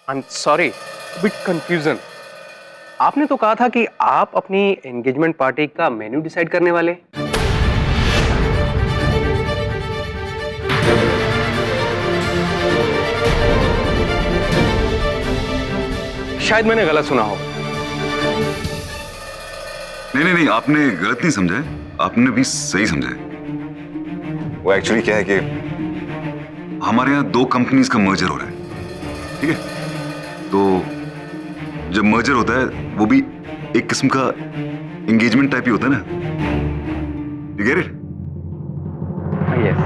I am sorry, bit confusion. आपने तो कहा था कि आप अपनी एंगेजमेंट पार्टी का मेन्यू डिसाइड करने वाले। शायद मैंने गलत सुना हो। नहीं, आपने गलत नहीं समझा है, आपने भी सही समझा है। वो एक्चुअली क्या है कि हमारे यहाँ दो कंपनीज का मर्जर हो रहा है, ठीक है? तो जब मर्जर होता है वो भी एक किस्म का एंगेजमेंट टाइप ही होता है ना। You get it? यस।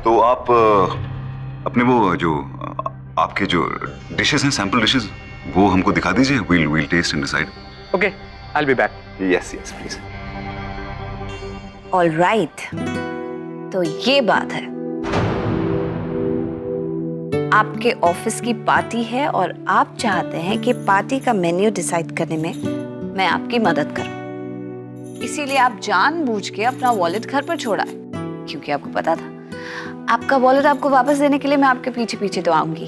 तो आप अपने वो जो आपके जो डिशेस हैं, सैंपल डिशेस, वो हमको दिखा दीजिए। we'll taste and decide. Okay, I will be back. Yes, please. All right, तो ये बात है, आपके ऑफिस की पार्टी है और आप चाहते हैं कि पार्टी का मेन्यू डिसाइड करने में मैं आपकी मदद करूं। इसीलिए आप जानबूझ के अपना वॉलेट घर पर छोड़ा है, क्योंकि आपको पता था आपका वॉलेट आपको वापस देने के लिए मैं आपके पीछे पीछे तो आऊंगी।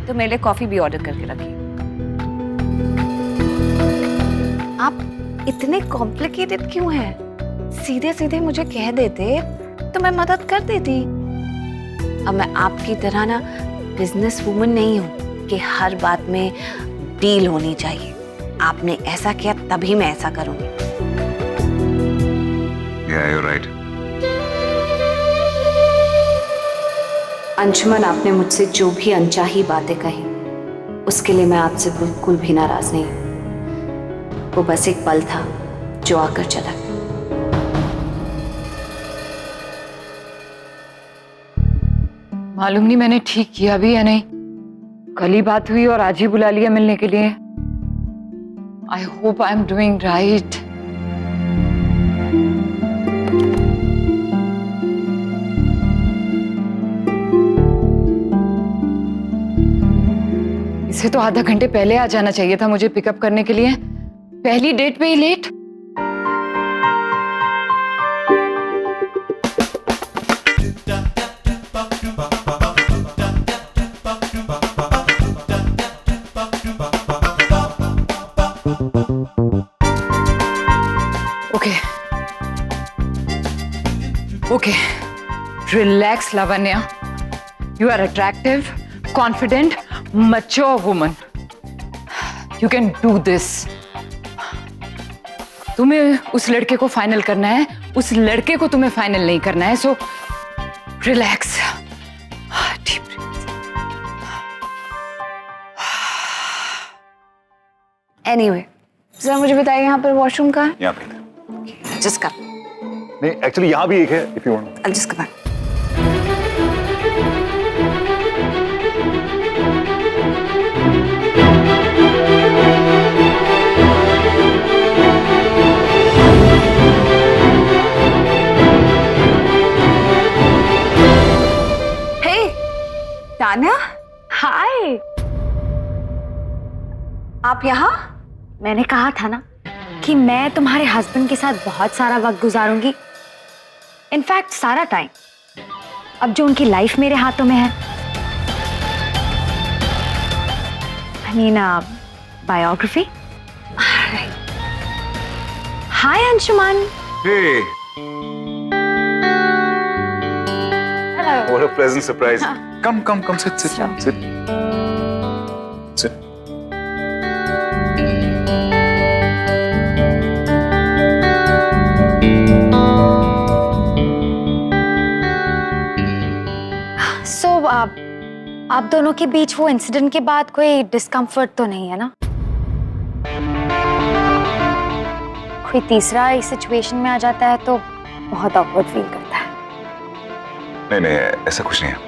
तो मेरे लिए कॉफी भी ऑर्डर करके रखिए। आप इतने कॉम्प्लिकेटेड क्यों हैं? सीधे सीधे मुझे कह देते तो मैं मदद कर देती। अब मैं आपकी तरह ना बिजनेस वुमन नहीं हूं कि हर बात में डील होनी चाहिए। आपने ऐसा किया तभी मैं ऐसा करूंगी। Yeah, you're right. अंशुमन, आपने मुझसे जो भी अनचाही बातें कही उसके लिए मैं आपसे बिल्कुल भी नाराज नहीं हूं। वो बस एक पल था जो आकर चला गया। मालूम नहीं मैंने ठीक किया भी या नहीं। कल ही बात हुई और आज ही बुला लिया मिलने के लिए। I hope I am doing right. इसे तो आधा घंटे पहले आ जाना चाहिए था मुझे पिकअप करने के लिए। पहली डेट पे ही late. Okay, relax, Lavanya. You are attractive, confident, mature woman. You can do this. तुम्हें उस लड़के को फाइनल करना है, उस लड़के को तुम्हें फाइनल नहीं करना है, so relax. Deep breath. Anyway, जरा मुझे बताइए यहाँ पर वॉशरूम कहाँ है? यहाँ पे। जिसका नहीं, एक्चुअली यहाँ भी एक है, if you want. जिसका तान्या, हाय। आप यहाँ? मैंने कहा था ना कि मैं तुम्हारे हस्बैंड के साथ बहुत सारा वक्त गुजारूंगी। इनफैक्ट सारा टाइम। अब जो उनकी लाइफ मेरे हाथों में है, I mean biography. Hi Anshuman. Hey. Hello. What a pleasant surprise. Come, sit. So, आप दोनों के बीच वो इंसिडेंट के बाद कोई डिस्कम्फर्ट तो नहीं है ना? कोई तीसरा इस सिचुएशन में आ जाता है तो बहुत ऑकवर्ड फील करता है। नहीं, ऐसा कुछ नहीं है।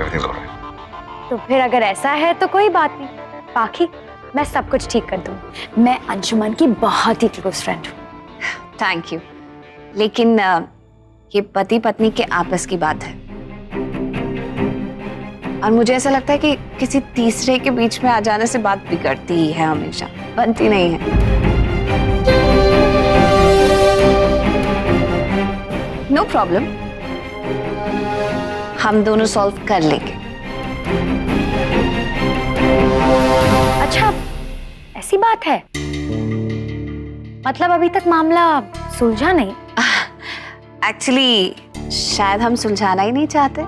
Everything's all right. तो फिर अगर ऐसा है तो कोई बात नहीं, बाकी मैं सब कुछ ठीक कर दूंगी। मैं अंशुमन की बहुत ही क्लोज फ्रेंड हूँ। थैंक यू, लेकिन ये पति पत्नी के आपस की बात है और मुझे ऐसा लगता है कि किसी तीसरे के बीच में आ जाने से बात बिगड़ती ही है, हमेशा बनती नहीं है। नो प्रॉब्लम, हम दोनों सॉल्व कर लेंगे। अच्छा, ऐसी बात है? मतलब अभी तक मामला सुलझा नहीं? एक्चुअली शायद हम सुलझाना ही नहीं चाहते।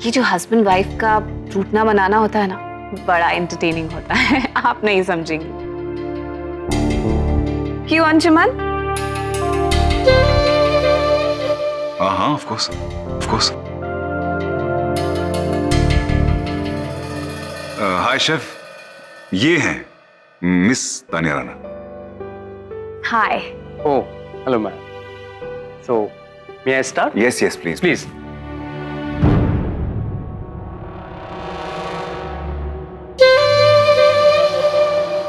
ये जो हस्बैंड वाइफ का टूटना मनाना होता है ना, बड़ा एंटरटेनिंग होता है। आप नहीं समझेंगी। क्यों अंशुमन? हाँ, of course, of course. Hi chef, ये हैं miss Tania Rana. Hi. Oh, hello, ma'am. So, may I start? Yes yes please Please.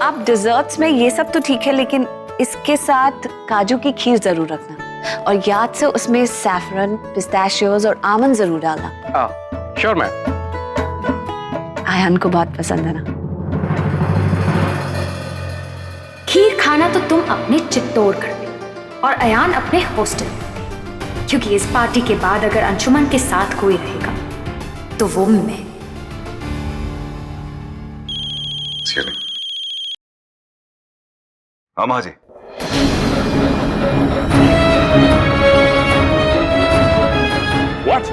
आप डिजर्ट्स में ये सब तो ठीक है, लेकिन इसके साथ काजू की खीर जरूर रखना, और याद से उसमें सैफरन, पिस्ताशियोज और आमंड जरूर डालना। Ah, sure, ma'am. आयान को बहुत पसंद है ना। खीर खाना तो तुम अपने चित्तौड़ करते और अयान अपने हॉस्टल में, क्योंकि इस पार्टी के बाद अगर अंशुमन के साथ कोई रहेगा तो वो मैं। हाँ माँ जी। What?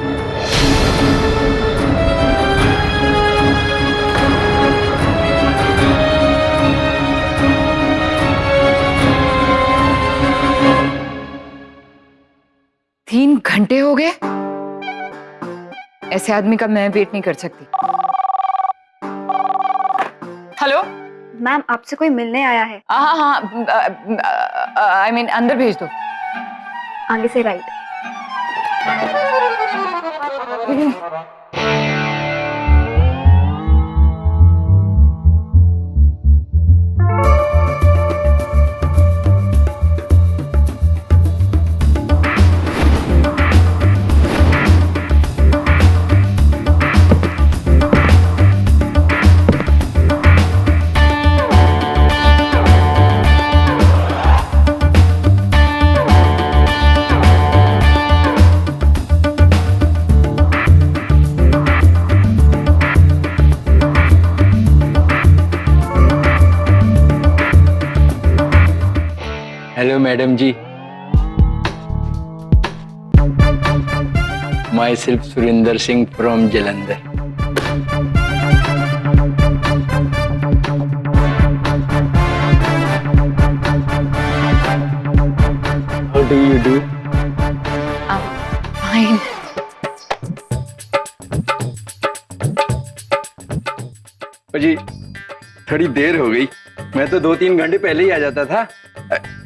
तीन घंटे हो गए। ऐसे आदमी का मैं वेट नहीं कर सकती। हेलो, मैम आपसे कोई मिलने आया है। हाँ हाँ, आई मीन अंदर भेज दो। आगे से right. Hello madam ji, myself Surendra Singh from Jalandhar. How do you do? Fine. जी थोड़ी देर हो गई, मैं तो 2-3 घंटे पहले ही आ जाता था।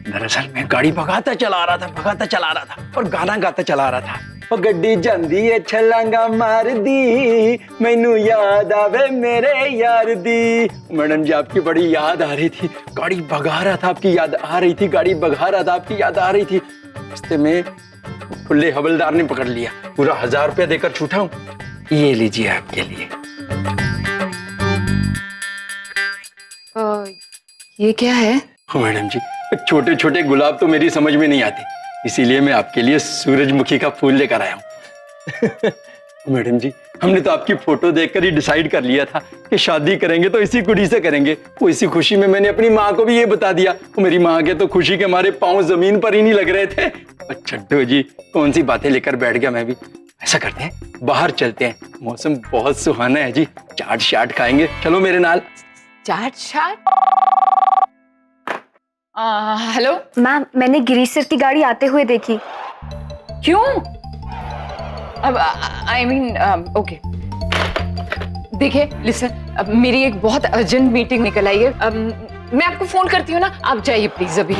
दरअसल मैं गाड़ी भगाता चला रहा था और गाना गाता चला रहा था। ओ गड्डी जांदी है छलांगा मार दी, मैनू याद आवे मेरे यार दी। मैडम जी आपकी बड़ी याद आ रही थी, गाड़ी भगा रहा था, आपकी याद आ रही थी, गाड़ी भगा रहा था, आपकी याद आ रही थी। रास्ते में फुल्ले हवलदार ने पकड़ लिया, पूरा 1000 रुपया देकर छूटा हूँ। ये लीजिए आपके लिए। ये क्या है? मैडम जी छोटे छोटे गुलाब तो मेरी समझ में नहीं आते, इसीलिए मैं आपके लिए सूरजमुखी का फूल लेकर आया हूँ। मैडम जी हमने तो आपकी फोटो देखकर ही डिसाइड कर लिया था कि शादी करेंगे तो इसी कुड़ी से करेंगे। वो इसी खुशी में मैंने अपनी माँ को भी ये बता दिया। वो मेरी माँ के तो खुशी के हमारे पाँव जमीन पर ही नहीं लग रहे थे। अच्छा जी कौन सी बातें लेकर बैठ गया मैं भी। ऐसा करते हैं बाहर चलते हैं, मौसम बहुत सुहाना है जी, चाट शाट खाएंगे, चलो मेरे नाल। चाट शाट? हेलो मैम मैंने गिरीश सर की गाड़ी आते हुए देखी। क्यों? अब आई मीन ओके, देखिए लिसन, अब मेरी एक बहुत अर्जेंट मीटिंग निकल आई है। मैं आपको फोन करती हूँ ना, आप जाइए प्लीज अभी।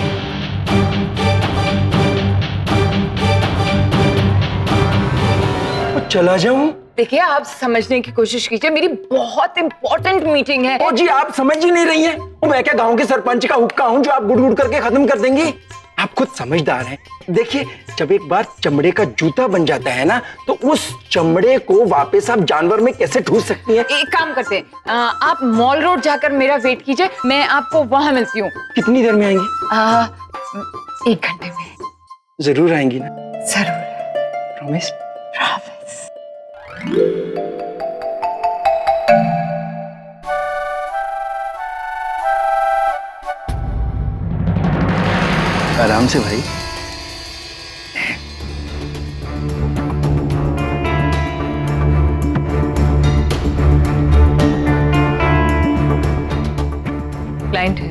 चला जाऊं? देखिए आप समझने की कोशिश कीजिए, मेरी बहुत इंपॉर्टेंट मीटिंग है। ओ जी आप समझ ही नहीं रही हैं। मैं क्या गांव के सरपंच का हुक्का हूं जो आप गुड़ गुड़ करके खत्म कर देंगी? आप खुद समझदार हैं। देखिए जब एक बार चमड़े का जूता बन जाता है ना, तो उस चमड़े को वापस आप जानवर में कैसे ठूस सकती हैं? एक काम करते हैं, आप मॉल रोड जाकर मेरा वेट कीजिए, मैं आपको वहां मिलती हूँ। कितनी देर में आएंगे? 1 घंटे में। जरूर आएंगी ना? जरूर। प्रॉमिस? प्रॉमिस। आराम से भाई। क्लाइंट है।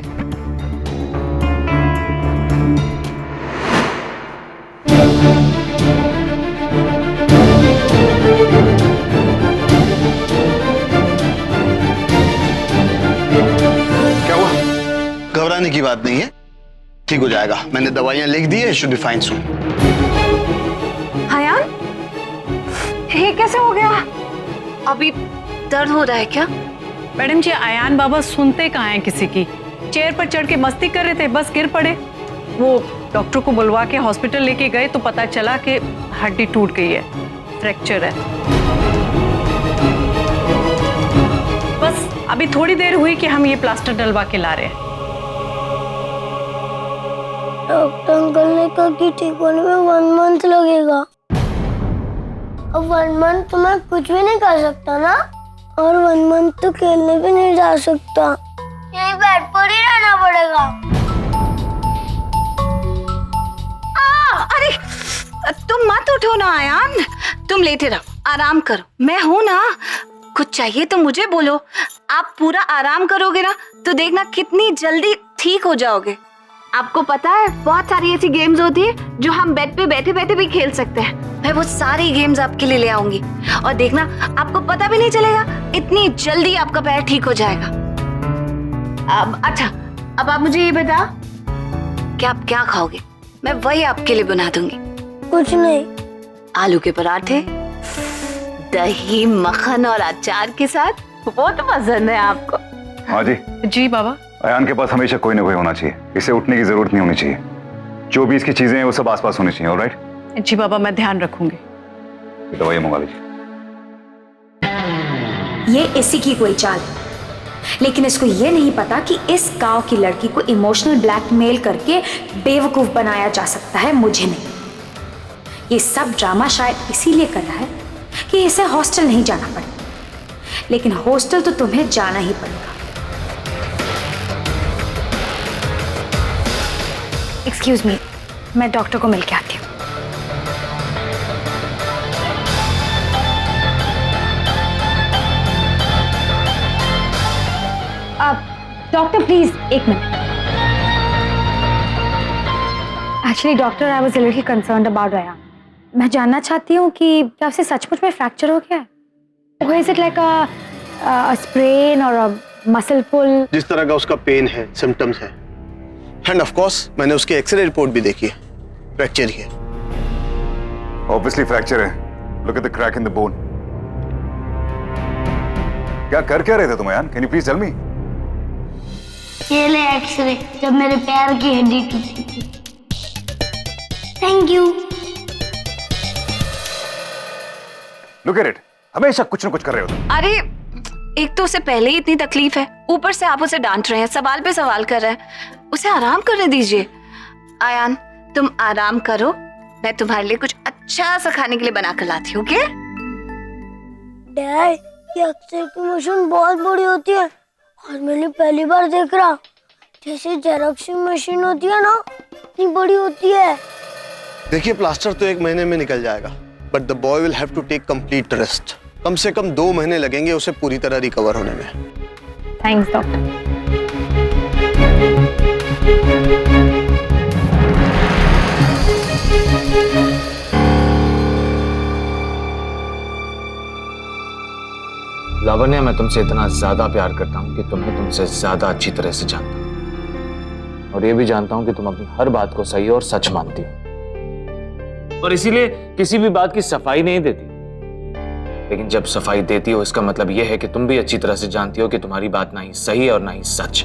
क्या हुआ? घबराने की बात नहीं है, ठीक हो जाएगा। मैंने दवाइयां लिख दी है, शुड बी फाइन सून। अयान, ये कैसे हो गया? अभी दर्द हो रहा है क्या? मैडम जी, अयान बाबा सुनते कहाँ हैं किसी की। चेयर पर चढ़ के मस्ती कर रहे थे, बस गिर पड़े। वो डॉक्टर को बुलवा के हॉस्पिटल लेके गए तो पता चला कि हड्डी टूट गई है, फ्रैक्चर है। बस अभी थोड़ी देर हुई कि हम ये प्लास्टर डलवा के ला रहे हैं। डॉक्टर अंकल ने कहा कि ठीक होने में 1 मंथ लगेगा। अब 1 मंथ तो मैं कुछ भी नहीं कर सकता ना, और 1 मंथ तो खेलने भी नहीं जा सकता, यही बेड पर ही रहना पड़ेगा। अरे तुम मत उठो ना अयान, तुम लेटे रहो, आराम करो, मैं हूं ना। कुछ चाहिए तो मुझे बोलो। आप पूरा आराम करोगे ना तो देखना कितनी जल्दी ठीक हो जाओगे। आपको पता है बहुत सारी ऐसी गेम्स होती है जो हम बेड पे बैठे बैठे भी खेल सकते हैं। मैं वो सारी गेम्स आपके लिए ले आऊंगी और देखना आपको पता भी नहीं चलेगा, इतनी जल्दी आपका पैर ठीक हो जाएगा। अच्छा, अब आप मुझे ये बता कि आप क्या खाओगे, मैं वही आपके लिए बना दूंगी। कुछ नहीं। आलू के पराठे, दही, मक्खन और अचार के साथ, वो तो पसंद है आपको। हाँ जी। जी बाबा। अयान के पास हमेशा कोई ना कोई होना चाहिए, इसे उठने की जरूरत नहीं होनी चाहिए। जो भी इसकी चीजें हैं वो सब आसपास होनी चाहिए। ऑलराइट? जी बाबा, मैं ध्यान रखूंगी। दवाई मंगा लीजिए। ये इसी की कोई चाल है, लेकिन इसको ये नहीं पता कि इस गांव की लड़की को इमोशनल ब्लैकमेल करके बेवकूफ बनाया जा सकता है, मुझे नहीं। ये सब ड्रामा शायद इसीलिए कर रहा है कि इसे हॉस्टल नहीं जाना पड़े, लेकिन हॉस्टल तो तुम्हें जाना ही पड़ेगा। एक्सक्यूज मी, मैं डॉक्टर को मिल के आती हूँ। Doctor please 1 minute. Actually doctor, I was a little concerned about Ayaan. मैं जानना चाहती हूँ कि क्या उसे सचमुच में फ्रैक्चर हो गया है? Or is it like a sprain or a muscle pull? जिस तरह का उसका पेन है, सिम्टम्स है, एंड ऑफ कोर्स मैंने उसकी एक्सरे रिपोर्ट भी देखी है, फ्रैक्चर ही है। ऑब्वियसली फ्रैक्चर है। Look at the crack in the bone. क्या कर क्या रहे थे तुम Ayaan? Can you please tell me? ये ले एक्सरे, जब मेरे पैर की हड्डी टूटी थी। Thank you. Look at it, हमेशा कुछ ना कुछ कर रहे हो तुम। अरे एक तो उसे पहले ही इतनी तकलीफ है, ऊपर से आप उसे डांट रहे हैं, सवाल पे सवाल कर रहे हैं। उसे आराम करने दीजिए। आयान, तुम आराम करो, मैं तुम्हारे लिए कुछ अच्छा सा खाने के लिए बना कर लाती हूँ। ओके डैड, ये एक्सरे की मशीन बहुत बड़ी होती है और मैंने पहली बार देख रहा, जैसे जेरॉक्स मशीन होती है ना, इतनी बड़ी होती है। देखिए, प्लास्टर तो 1 महीने में निकल जाएगा, but the boy will have to take complete rest. कम से कम 2 महीने लगेंगे उसे पूरी तरह रिकवर होने में। Thanks doctor. लावण्या, मैं तुमसे इतना ज्यादा प्यार करता हूँ कि तुम्हें तुमसे ज्यादा अच्छी तरह से जानता हूँ, और ये भी जानता हूँ कि तुम अपनी हर बात को सही और सच मानती हो, और इसीलिए किसी भी बात की सफाई नहीं देती। लेकिन जब सफाई देती हो, इसका मतलब यह है कि तुम भी अच्छी तरह से जानती हो कि तुम्हारी बात ना ही सही है और ना ही सच।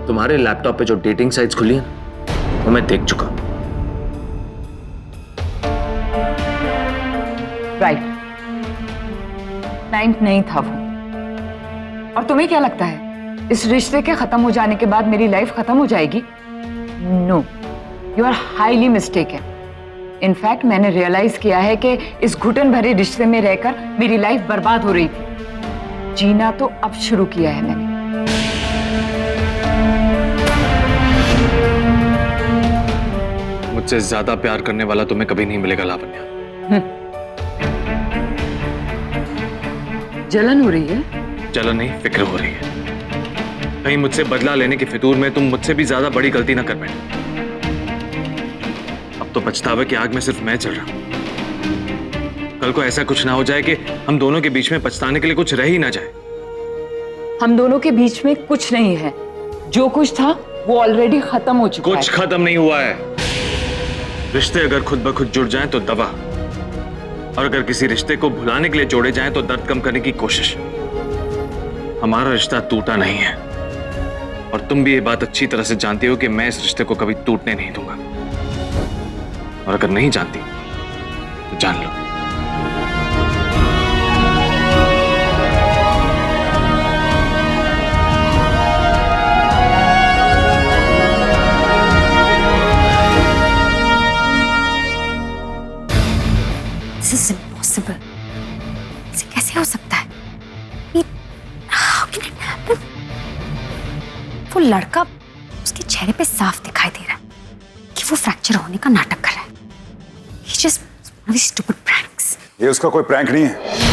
तुम्हारे लैपटॉप पे जो डेटिंग साइट्स खुली है ना, वो मैं देख चुका हूं। राइट, क्लाइंट नहीं था वो। और तुम्हें क्या लगता है इस रिश्ते के खत्म हो जाने के बाद मेरी लाइफ खत्म हो जाएगी? No, you are highly mistaken. In fact मैंने रियलाइज किया है कि इस घुटन भरे रिश्ते में रहकर मेरी लाइफ बर्बाद हो रही थी। जीना तो अब शुरू किया है मैंने। मुझसे ज्यादा प्यार करने वाला तुम्हें कभी नहीं मिलेगा लावण्या। जलन हो रही है? चलो नहीं, फिक्र हो रही है। कहीं मुझसे बदला लेने की फितूर में तुम मुझसे भी ज्यादा बड़ी गलती ना कर बैठे। अब तो पछतावे की आग में सिर्फ मैं चल रहा हूं। कल को ऐसा कुछ ना हो जाए कि हम दोनों के बीच में पछताने के लिए कुछ रह ही ना जाए। हम दोनों के बीच में कुछ नहीं है। जो कुछ था वो ऑलरेडी खत्म हो चुका है। कुछ खत्म नहीं हुआ है। रिश्ते अगर खुद ब खुद जुड़ जाएं तो दवा, और अगर किसी रिश्ते को भुलाने के लिए जोड़े जाएं तो दर्द कम करने की कोशिश। हमारा रिश्ता टूटा नहीं है, और तुम भी ये बात अच्छी तरह से जानती हो कि मैं इस रिश्ते को कभी टूटने नहीं दूंगा। और अगर नहीं जानती तो जान लो। This is impossible. ऐसे कैसे हो सकता है? How can it happen? वो लड़का, उसके चेहरे पे साफ दिखाई दे रहा है कि वो फ्रैक्चर होने का नाटक कर रहा है। He just one of these stupid pranks. ये उसका कोई प्रैंक नहीं है।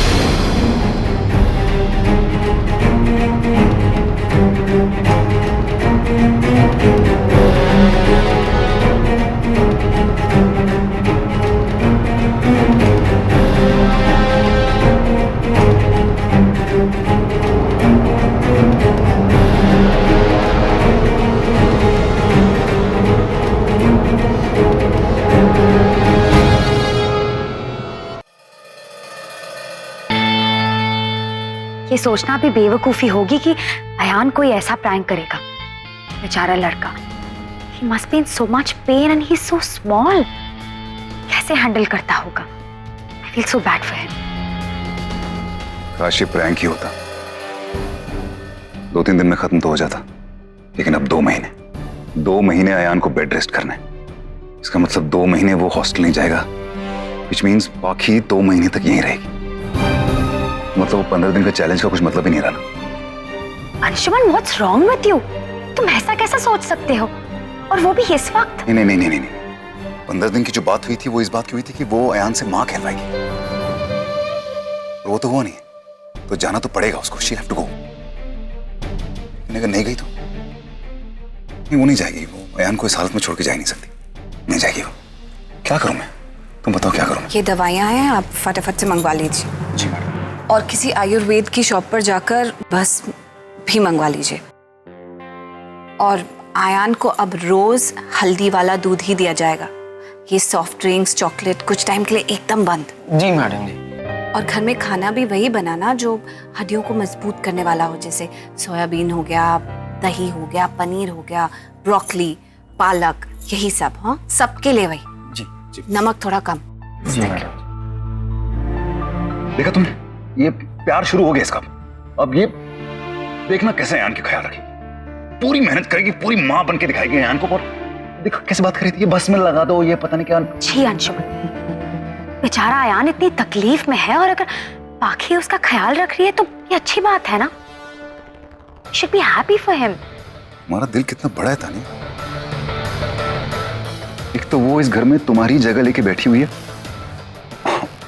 ये सोचना भी बेवकूफी होगी कि अयान कोई ऐसा प्रैंक करेगा। बेचारा लड़का, he must be in so much pain and he's so small. कैसे हैंडल करता होगा? I feel so bad for him. काश ये प्रैंक ही होता, 2-3 दिन में खत्म तो हो जाता, लेकिन अब 2 महीने अयान को बेड रेस्ट करना है। इसका मतलब 2 महीने वो हॉस्टल नहीं जाएगा, which means बाकी 2 महीने तक यहीं रहेगी। मतलब वो 15 दिन का चैलेंज का कुछ मतलब ही नहीं रहा। Anshuman, what's wrong with you? तुम ऐसा कैसा सोच सकते हो? और वो भी इस वक्त? नहीं। 15 दिन की जो बात हुई थी वो इस बात की हुई थी कि वो अयान से माँ कहलवाएगी, और वो तो हुआ नहीं, तो जाना तो पड़ेगा उसको। She'll have to go। अगर नहीं गई तो नहीं, वो नहीं जाएगी। वो अयान को इस हालत में छोड़ के जा ही नहीं सकती, नहीं जाएगी वो। क्या करूं मैं, तुम बताओ क्या करूं मैं? ये दवाइयाँ हैं, आप फटाफट से मंगवा लीजिए। जी मैडम। और किसी आयुर्वेद की शॉप पर जाकर बस भी मंगवा लीजिए। और आयान को अब रोज हल्दी वाला दूध ही दिया जाएगा। ये सॉफ्ट ड्रिंक्स, चॉकलेट कुछ टाइम के लिए एकदम बंद। जी मैडम जी। और घर में खाना भी वही बनाना जो हड्डियों को मजबूत करने वाला हो, जैसे सोयाबीन हो गया, दही हो गया, पनीर हो गया, ब्रोकली, पालक, यही सब। हाँ, सबके लिए वही। जी। नमक थोड़ा कम। जी मैडम। देखा तुमने, ये प्यार शुरू हो गया इसका। अब ये देखना कैसे अयान की ख्याल रखेगी, पूरी मेहनत करेगी, पूरी माँ बन के दिखाएगी अयान को। और देखो कैसे बात करी थी, ये बस में लगा दो, ये पता नहीं क्या। जी अंशुमन, बेचारा अयान इतनी तकलीफ में है, और अगर पाखी उसका ख्याल रख रही है तो ये अच्छी बात है ना। Should be happy for him. तुम्हारा दिल कितना बड़ा है तानी। एक तो वो इस घर में तुम्हारी जगह लेके बैठी हुई है,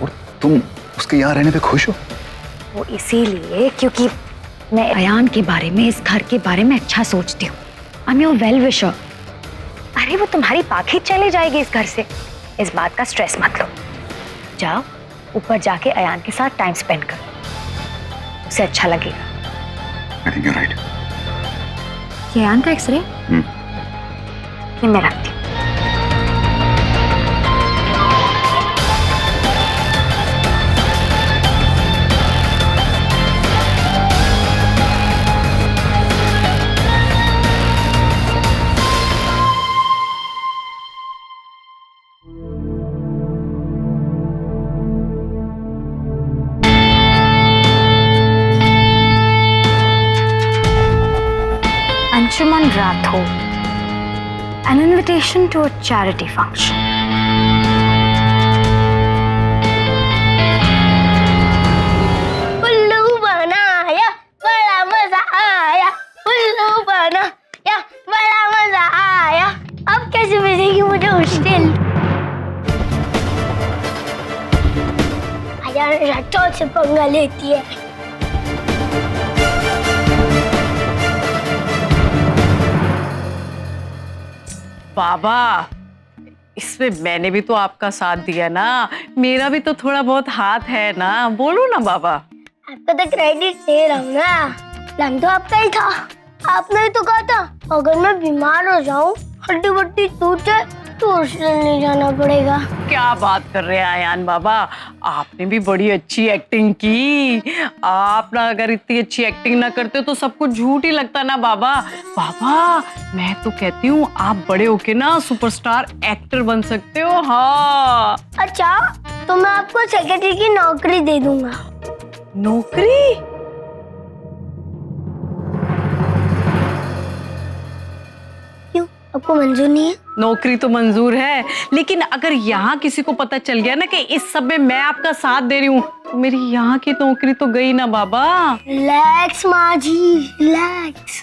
और तुम उसके यहाँ रहने पे खुश हो। वो इसीलिए क्योंकि मैं अयान के बारे में, इस घर के बारे में अच्छा सोचती हूँ। I am your well wisher. अरे वो तुम्हारी पाखी चली जाएगी इस घर से, इस बात का स्ट्रेस मत लो। जाओ ऊपर जाके अयान के साथ टाइम स्पेंड करो, उसे अच्छा लगेगा। I think you're right. ये अयान का एक्सरे ये मैं रखती हूँ। Ayan Rathod, an invitation to a charity function. उल्लू बनाया, बड़ा मजा आया। उल्लू बनाया, बड़ा मजा आया। अब कैसे मिलेगी मुझे हॉस्टल? राठौड़ से पंगा लेती है। बाबा, इसमें मैंने भी तो आपका साथ दिया ना, मेरा भी तो थोड़ा बहुत हाथ है ना, बोलो ना बाबा। आपको तो क्रेडिट दे रहा हूँ ना, प्लान तो आपका ही था। आपने ही तो कहा था अगर मैं बीमार हो जाऊँ, हड्डी बट्टी टूट जाए तो हॉस्टल नहीं जाना पड़ेगा। क्या बात कर रहे हैं आयान बाबा, आपने भी बड़ी अच्छी एक्टिंग की। आप ना अगर इतनी अच्छी एक्टिंग ना करते तो सब कुछ झूठ ही लगता ना बाबा। बाबा, मैं तो कहती हूँ आप बड़े होके ना सुपरस्टार एक्टर बन सकते हो। हाँ। अच्छा, तो मैं आपको सेक्रेटरी की नौकरी दे दूंगा। नौकरी? क्यों, आपको मंजूर नहीं है? नौकरी तो मंजूर है, लेकिन अगर यहाँ किसी को पता चल गया ना कि इस सब में मैं आपका साथ दे रही हूँ, तो मेरी यहाँ की नौकरी तो गई ना बाबा। रिलैक्स माँ जी, रिलैक्स।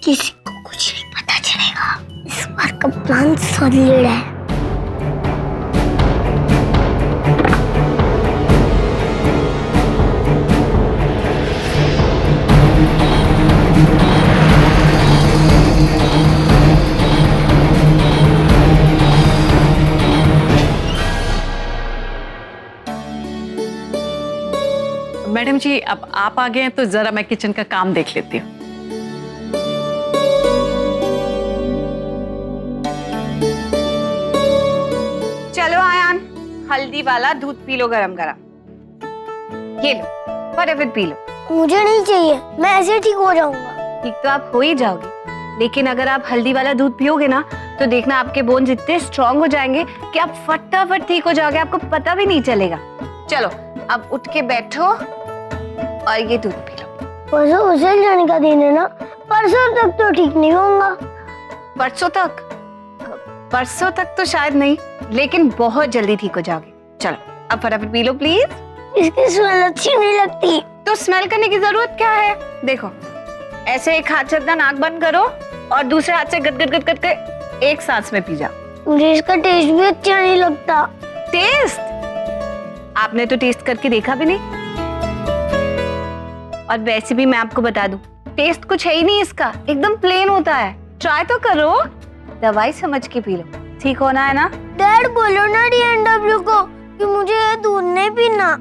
किसी को कुछ नहीं पता चलेगा। इस बार का प्लान सॉलिड है। मैडम जी, अब आप आ गए हैं तो जरा मैं किचन का काम देख लेती हूँ। चलो आयान, हल्दी वाला दूध पी लो गरम गरम। ये लो, फटाफट पी लो। मुझे नहीं चाहिए, मैं ऐसे ठीक हो जाऊंगा। ठीक तो आप हो ही जाओगे, लेकिन अगर आप हल्दी वाला दूध पियोगे ना तो देखना आपके बोन्स इतने स्ट्रांग हो जाएंगे कि आप फटाफट ठीक हो जाओगे, आपको पता भी नहीं चलेगा। चलो अब उठ के बैठो और ये दूध पी लो। परसों हॉस्टल जाने का दिन है ना, परसों तक तो ठीक नहीं होऊंगा। परसों तक? परसों तक तो शायद नहीं, लेकिन बहुत जल्दी ठीक हो जाओगे। चलो अब फटाफट पी लो प्लीज। इसकी स्मेल अच्छी नहीं लगती। तो स्मेल करने की जरूरत क्या है? देखो, ऐसे एक हाथ से अपना नाक बंद करो और दूसरे हाथ से गट गट गट गट के एक सांस में पी जाओ। मुझे इसका टेस्ट भी अच्छा नहीं लगता। टेस्ट? आपने तो टेस्ट करके देखा भी नहीं। और वैसे भी मैं आपको बता दूं, टेस्ट कुछ है ही नहीं इसका, एकदम प्लेन होता है। ट्राई तो करो, दवाई समझ के पी लो, ठीक होना है ना? डैड बोलो ना DNW को कि मुझे ये दूध नहीं पीना।